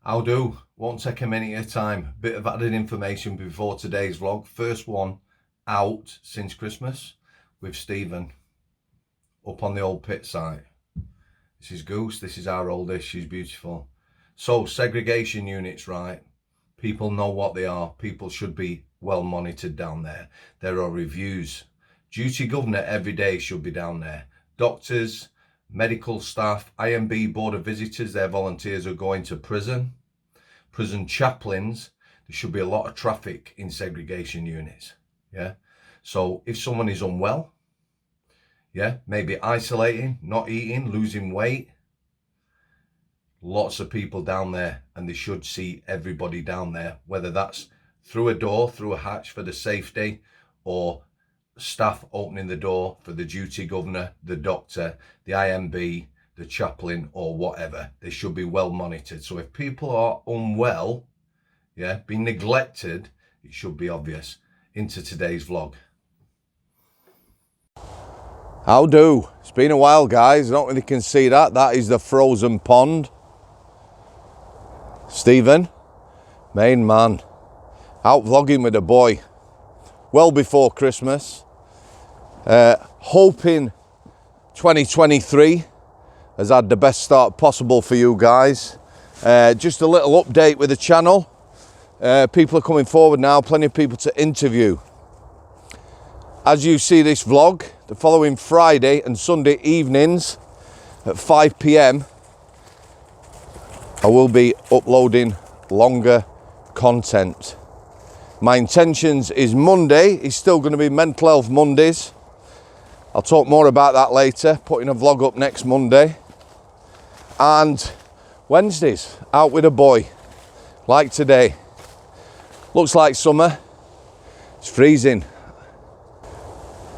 I'll do. Won't take a minute at a time. Bit of added information before today's vlog. First one out since Christmas with Stephen up on the old pit site. This is Goose. This is our oldest. She's beautiful. So segregation units, right? People know what they are. People should be well monitored down there. There are reviews. Duty governor every day should be down there. Doctors, medical staff, IMB board of visitors, their volunteers are going to prison. Prison chaplains. There should be a lot of traffic in segregation units. Yeah. So if someone is unwell, yeah, maybe isolating, not eating, losing weight, lots of people down there, and they should see everybody down there, whether that's through a door, through a hatch for the safety, or staff opening the door for the duty governor, the doctor, the IMB, the chaplain, or whatever. They should be well monitored. So if people are unwell, yeah, being neglected, it should be obvious. Into today's vlog. How do? It's been a while, guys. I don't really can see that. That is the frozen pond. Stephen, main man, out vlogging with a boy. Well before Christmas. Hoping 2023 has had the best start possible for you guys. Just a little update with the channel. People are coming forward now, plenty of people to interview. As you see this vlog, the following Friday and Sunday evenings at 5 p.m, I will be uploading longer content. My intentions is Monday is still going to be Mental Health Mondays. I'll talk more about that later, putting a vlog up next Monday. And Wednesdays, out with a boy, like today. Looks like summer. It's freezing.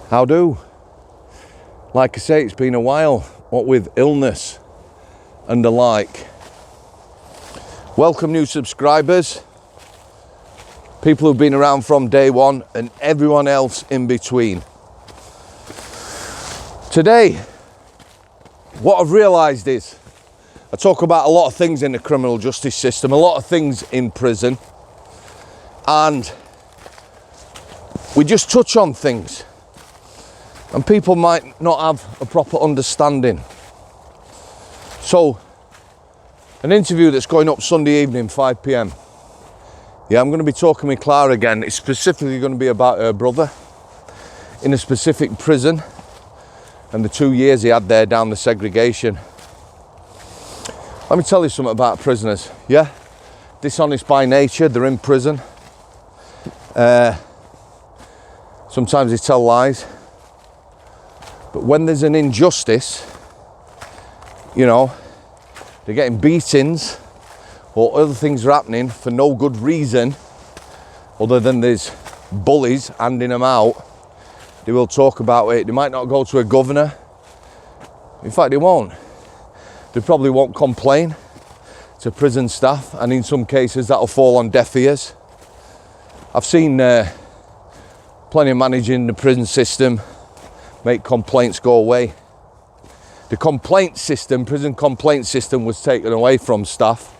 How do? Like I say, it's been a while, what with illness and the like. Welcome new subscribers, people who've been around from day one, and everyone else in between. Today, what I've realised is, I talk about a lot of things in the criminal justice system, a lot of things in prison, and we just touch on things, and people might not have a proper understanding. So, an interview that's going up Sunday evening, 5 p.m. Yeah, I'm going to be talking with Clara again. It's specifically going to be about her brother in a specific prison and the 2 years he had there down the segregation. Let me tell you something about prisoners, yeah? Dishonest by nature, they're in prison. Sometimes they tell lies. But when there's an injustice, you know, they're getting beatings or other things are happening for no good reason other than there's bullies handing them out, they will talk about it. They might not go to a governor. In fact, they won't. They probably won't complain to prison staff, and in some cases that'll fall on deaf ears. I've seen plenty of managing the prison system make complaints go away. The complaint system, prison complaint system, was taken away from staff.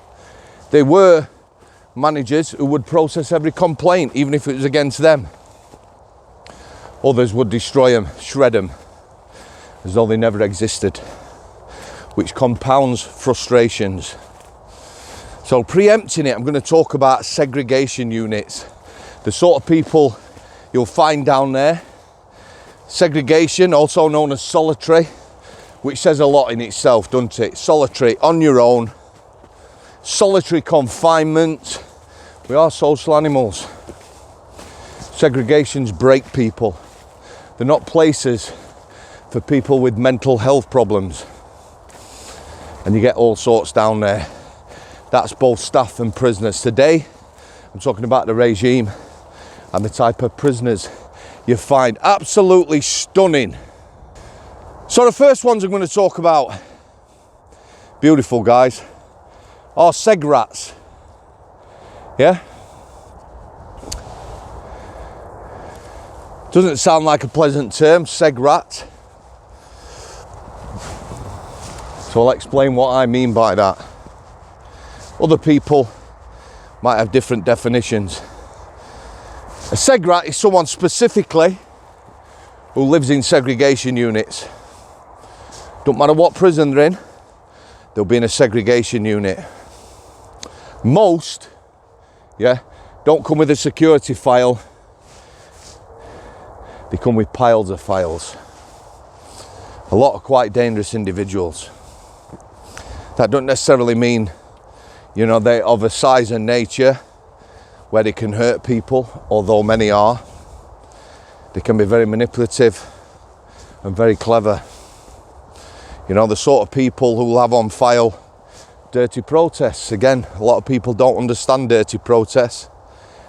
There were managers who would process every complaint, even if it was against them. Others would destroy them, shred them, as though they never existed, which compounds frustrations. So preempting it, I'm going to talk about segregation units, the sort of people you'll find down there. Segregation, also known as solitary, which says a lot in itself, doesn't it? Solitary, on your own. Solitary confinement. We are social animals. Segregations break people. They're not places for people with mental health problems. And you get all sorts down there. That's both staff and prisoners. Today, I'm talking about the regime and the type of prisoners you find. Absolutely stunning. So the first ones I'm going to talk about, beautiful guys, are seg rats. Yeah? Doesn't sound like a pleasant term, seg rat. So I'll explain what I mean by that. Other people might have different definitions. A seg rat is someone specifically who lives in segregation units. Don't matter what prison they're in, they'll be in a segregation unit. Most, don't come with a security file. They come with piles of files. A lot of quite dangerous individuals. That don't necessarily mean, they're of a size and nature where they can hurt people, although many are. They can be very manipulative and very clever. The sort of people who will have on file dirty protests. Again, a lot of people don't understand dirty protests.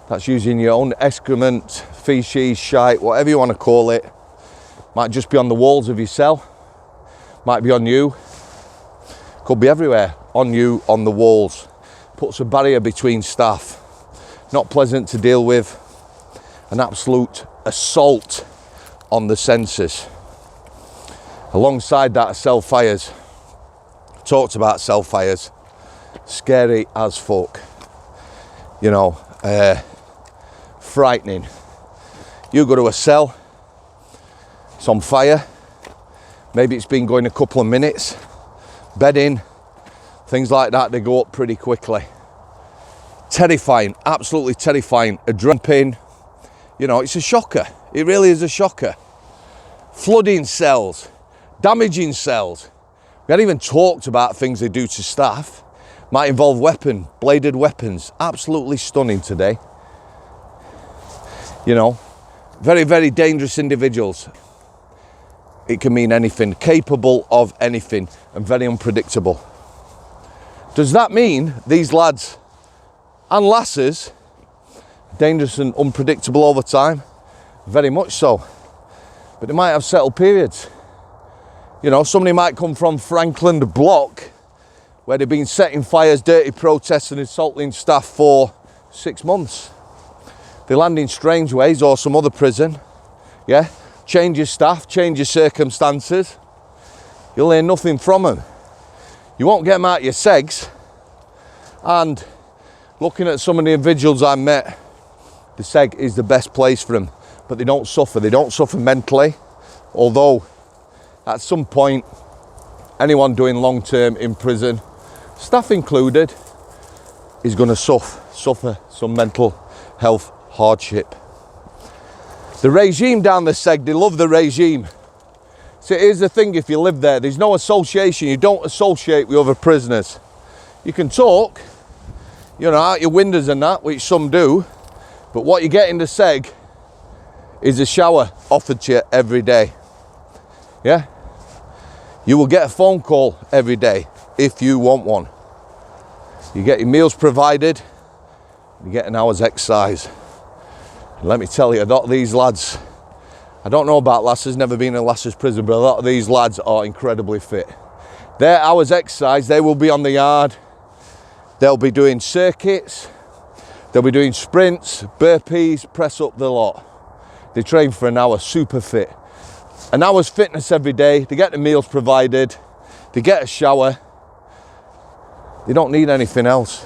That's using your own excrement, feces, shite, whatever you want to call it. Might just be on the walls of your cell. Might be on you. Could be everywhere. On you, on the walls. Puts a barrier between staff. Not pleasant to deal with. An absolute assault on the senses. Alongside that, cell fires. Talked about cell fires. Scary as fuck. Frightening. You go to a cell, it's on fire. Maybe it's been going a couple of minutes. Bedding, things like that, they go up pretty quickly. Terrifying, absolutely terrifying. Adrenaline, it's a shocker. It really is a shocker. Flooding cells, damaging cells. We haven't even talked about things they do to staff. Might involve bladed weapons. Absolutely stunning today. Very, very dangerous individuals. It can mean anything, capable of anything, and very unpredictable. Does that mean these lads and lasses dangerous and unpredictable all the time? Very much so. But they might have settled periods. Somebody might come from Franklin Block, where they've been setting fires, dirty protests and assaulting staff for 6 months. They land in Strangeways or some other prison, change your staff, change your circumstances. You'll hear nothing from them. You won't get them out your segs. And looking at some of the individuals I met, the seg is the best place for them. But they don't suffer. They don't suffer mentally. Although, at some point, anyone doing long term in prison, staff included, is going to suffer some mental health hardship. The regime down the seg, they love the regime. So here's the thing, if you live there, there's no association. You don't associate with other prisoners. You can talk, out your windows and that, which some do, but what you get in the seg is a shower offered to you every day. You will get a phone call every day if you want one. You get your meals provided, you get an hour's exercise. And let me tell you, a lot of these lads, I don't know about lasses, never been in lasses prison, but a lot of these lads are incredibly fit. Their hour's exercise, they will be on the yard, they'll be doing circuits, they'll be doing sprints, burpees, press up, the lot. They train for an hour, super fit. An hour's fitness every day, they get the meals provided, they get a shower, they don't need anything else.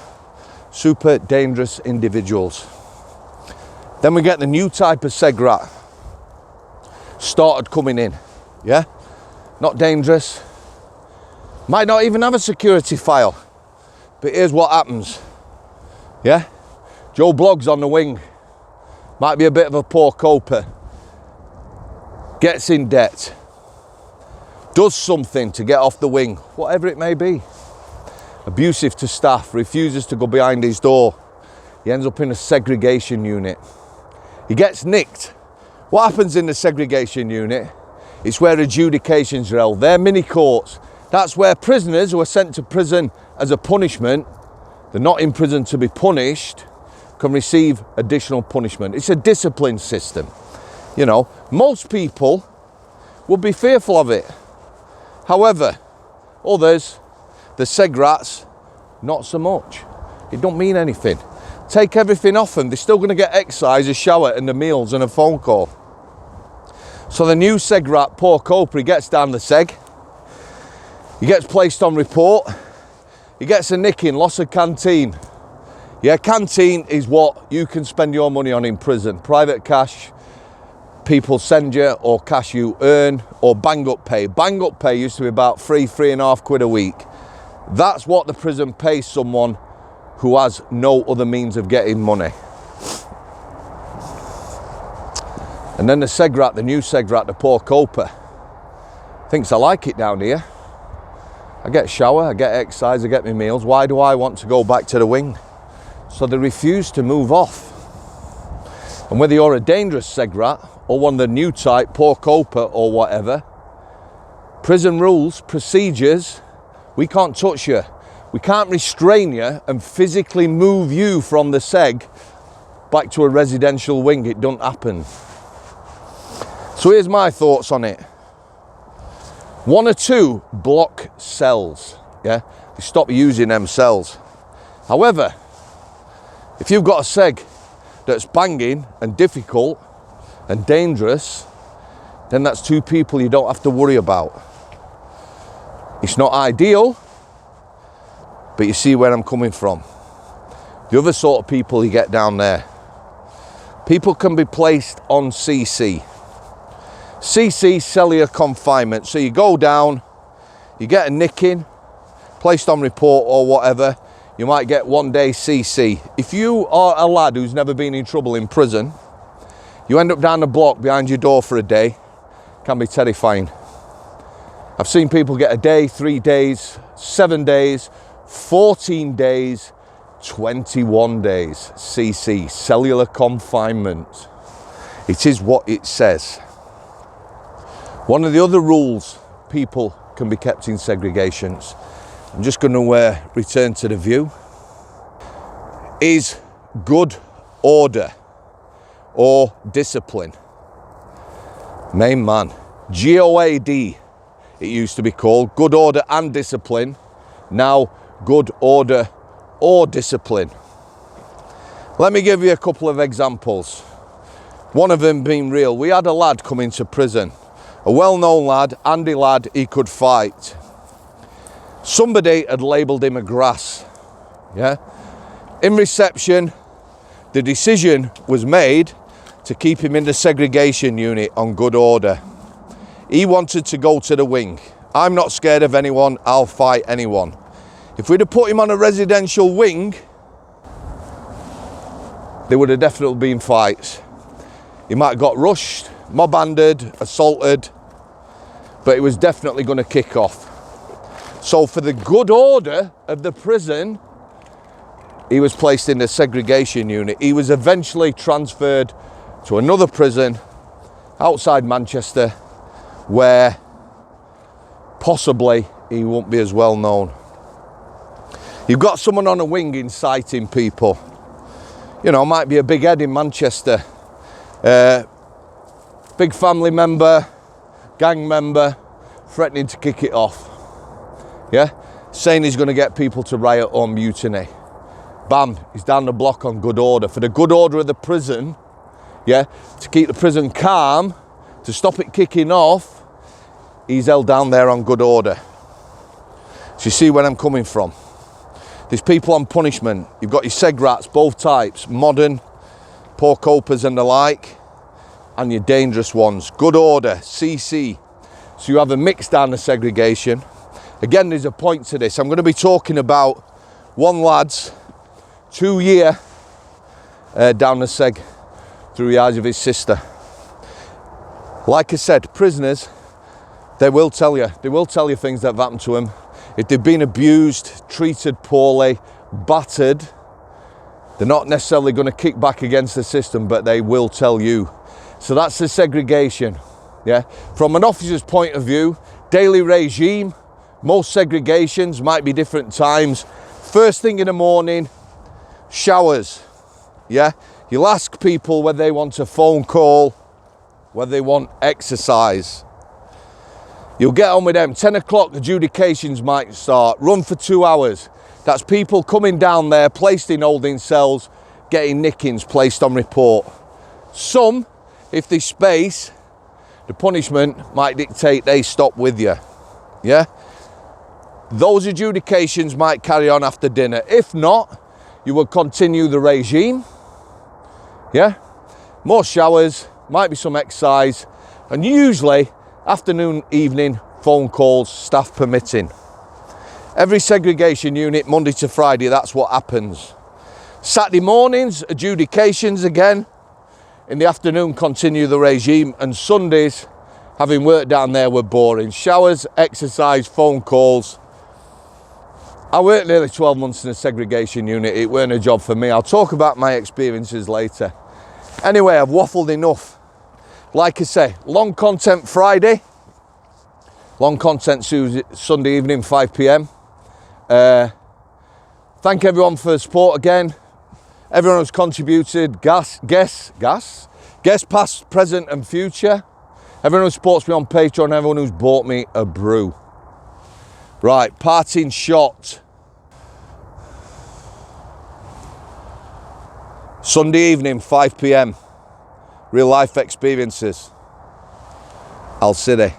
Super dangerous individuals. Then we get the new type of seg rat. Started coming in, Not dangerous. Might not even have a security file. But here's what happens, Joe Blogg's on the wing. Might be a bit of a poor coper. Gets in debt. Does something to get off the wing, whatever it may be. Abusive to staff, refuses to go behind his door. He ends up in a segregation unit. He gets nicked. What happens in the segregation unit? It's where adjudications are held. They're mini courts. That's where prisoners who are sent to prison as a punishment, they're not in prison to be punished, can receive additional punishment. It's a discipline system. Most people would be fearful of it. However, others, the seg rats, not so much. It don't mean anything. Take everything off them, they're still going to get exercise, a shower and the meals and a phone call. So the new seg rat, poor coper, he gets down the seg, he gets placed on report, He gets a nicking, loss of canteen. Yeah, canteen is what you can spend your money on in prison. Private cash, people send you, or cash you earn, or bang up pay. Bang up pay used to be about £3.5 a week. That's what the prison pays someone who has no other means of getting money. And then the Segrat, the new Segrat, the poor coper, thinks I like it down here. I get a shower, I get exercise, I get my meals. Why do I want to go back to the wing? So they refuse to move off. And whether you're a dangerous Segrat or one of the new type, poor coper or whatever, prison rules, procedures, we can't touch you. We can't restrain you and physically move you from the Seg back to a residential wing. It don't happen. So here's my thoughts on it. 1 or 2 block cells. Yeah, you stop using them cells. However, if you've got a Seg that's banging and difficult and dangerous, then that's 2 people you don't have to worry about. It's not ideal, but you see where I'm coming from. The other sort of people you get down there, people can be placed on CC. CC, cellular confinement. So you go down, you get a nicking, placed on report or whatever, you might get 1 day CC. If you are a lad who's never been in trouble in prison, you end up down the block behind your door for a day, can be terrifying. I've seen people get a day, 3 days, 7 days, 14 days, 21 days, CC, cellular confinement. It is what it says. One of the other rules, people can be kept in segregations, I'm just going to return to the view, is good order or discipline. Main man, GOAD, it used to be called, good order and discipline, now good order or discipline. Let me give you a couple of examples, one of them being real. We had a lad come into prison, a well-known lad, Andy lad, he could fight. Somebody had labelled him a grass, yeah? In reception, the decision was made to keep him in the segregation unit on good order. He wanted to go to the wing. I'm not scared of anyone, I'll fight anyone. If we'd have put him on a residential wing, there would have definitely been fights. He might have got rushed, mob-handed, assaulted, but it was definitely going to kick off. So for the good order of the prison, he was placed in the segregation unit. He was eventually transferred to another prison outside Manchester, where possibly he won't be as well known. You've got someone on a wing inciting people. You know, might be a big head in Manchester, big family member, gang member, threatening to kick it off. Yeah, saying he's going to get people to riot or mutiny. Bam, he's down the block on good order. For the good order of the prison, yeah, to keep the prison calm, to stop it kicking off, he's held down there on good order. So you see where I'm coming from. There's people on punishment. You've got your Segrats, both types, modern, poor copers and the like, and your dangerous ones. Good order, CC. So you have a mix down the segregation. Again, there's a point to this. I'm going to be talking about one lad's 2 year down the seg through the eyes of his sister. Like I said, prisoners, they will tell you things that have happened to them. If they've been abused, treated poorly, battered, they're not necessarily going to kick back against the system, but they will tell you. So that's the segregation. Yeah. From an officer's point of view, daily regime, most segregations might be different times. First thing in the morning, showers. Yeah. You'll ask people whether they want a phone call, whether they want exercise. You'll get on with them. 10 o'clock, adjudications might start. Run for 2 hours. That's people coming down there, placed in holding cells, getting nickings placed on report. Some, if they space, the punishment might dictate they stop with you. Yeah? those adjudications might carry on after dinner. If not, you will continue the regime. Yeah, more showers, might be some exercise, and usually afternoon, evening phone calls, staff permitting. Every segregation unit, Monday to Friday, that's what happens. Saturday mornings, adjudications again. In the afternoon, continue the regime. And Sundays, having worked down there, were boring. Showers, exercise, phone calls. I worked nearly 12 months in a segregation unit. It weren't a job for me. I'll talk about my experiences later. Anyway, I've waffled enough. Like I say, long content Friday. Long content Sunday evening, 5 p.m. Thank everyone for the support again. Everyone who's contributed, guests past, present and future. Everyone who supports me on Patreon, everyone who's bought me a brew. Right, parting shot. Sunday evening, 5 p.m. Real life experiences. Al City.